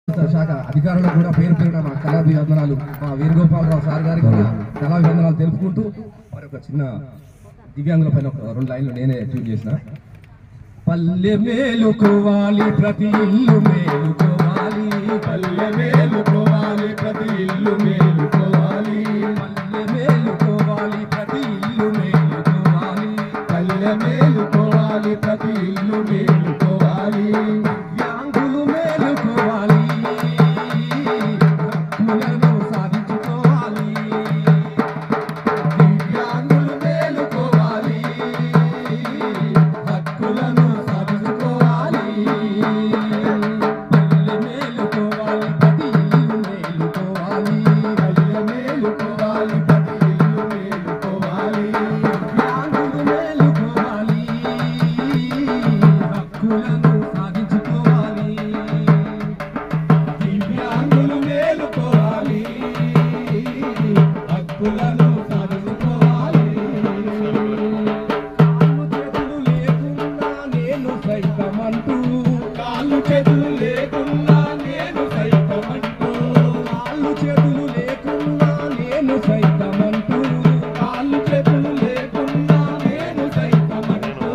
శాఖ అధికారులకు కూడా పేరు పేరున మా కళాభివందనాలు, మా వేణుగోపాలరావు సార్ గారికి కూడా కళాభివందనాలు తెలుపుకుంటూ మరి ఒక చిన్న దివ్యాంగుల పైన ఒక 2 లైన్లు నేనే ట్యూన్ చేసిన. పల్లె మేలుకోవాలి ప్రతి ఇల్లు మేలుకోవాలి, పల్లె మేలుకోవాలి ప్రతి ఇల్లు మేలుకోవాలి, పల్లె మేలుకోవాలి ప్రతి ఇల్లు మేలుకోవాలి, పల్లె మేలుకోవాలి ప్రతి ఇల్లు మేలుకోవాలి, దివ్యాంగులు మేలుకోవాలి, హక్కులను సాధించుకోవాలి, దివ్యాంగులు మేలుకోవాలి, హక్కులను సాధించుకోవాలి, పల్లె మేలుకోవాలి ప్రతి ఇల్లు మేలుకోవాలి, పల్లె మేలుకోవాలి ప్రతి ఇల్లు మేలుకోవాలి, దివ్యాంగులు మేలుకోవాలి, హక్కులను సాధించుకోవాలి, దివ్యాంగులు మేలుకోవాలి, హక్కులను సాధించుకోవాలి. కాళ్ళు చేతులు లేకున్నా నేను సైతమంటూ, కాళ్ళు చేతులు లేకున్నా నేను సైతమంటూ, కాళ్ళు చేతులు లేకున్నా నేను సైతమంటూ,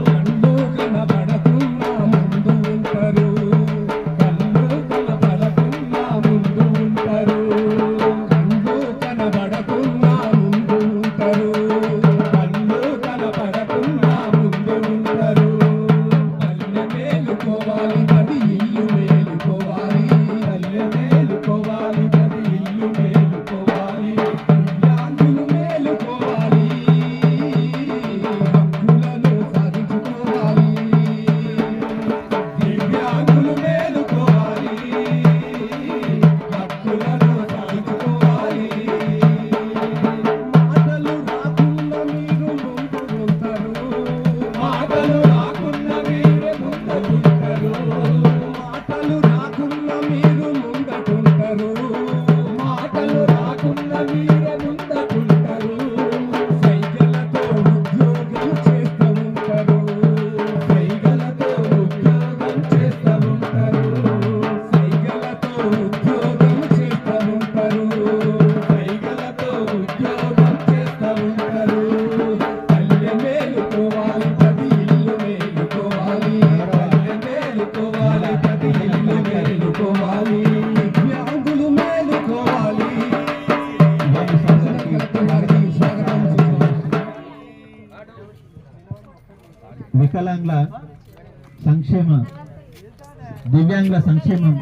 కళ్ళు కనబడకున్నా ముందు ఉంటారు, కళ్ళు కనబడకున్నా ముందు ఉంటారు, కళ్ళు కనబడకున్నా ముందు ఉంటారు, కళ్ళు కనబడకున్నా ముందు ఉంటారు, పల్లె మేలుకోవాలి ప్రతి ఇల్లు మేలుకోవాలి, పల్లె మేలుకోవాలి ప్రతి ఇల్లు మేలుకోవాలి, దివ్యాంగులు మేలుకోవాలి, హక్కులను సాధించుకోవాలి, దివ్యాంగులు మేలుకోవాలి, హక్కులను సాధించుకోవాలి. మాటలు రాకున్న మీరు ముందుంటారు, మాటలు రాకున్న మీరు ముందుంటారు, మాటలు రాకున్న మీరే ముందుంటారు, సైగలతో ఉద్యోగం చేస్తూ ఉంటారు, సైగలతో ఉద్యోగం చేస్తూ ఉంటారు, సైగలతో ఉద్యోగం చేస్తూ ఉంటారు, సైగలతో ఉద్యోగం చేస్తూ ఉంటారు, పల్లె మేలుకోవాలి ప్రతి ఇల్లు మేలుకోవాలి, పల్లె మేలుకోవాలి ప్రతి ఇల్లు మేలుకోవాలి, దివ్యాంగులు మేలుకోవాలి. వికలాంగుల సంక్షేమ దివ్యాంగుల సంక్షేమం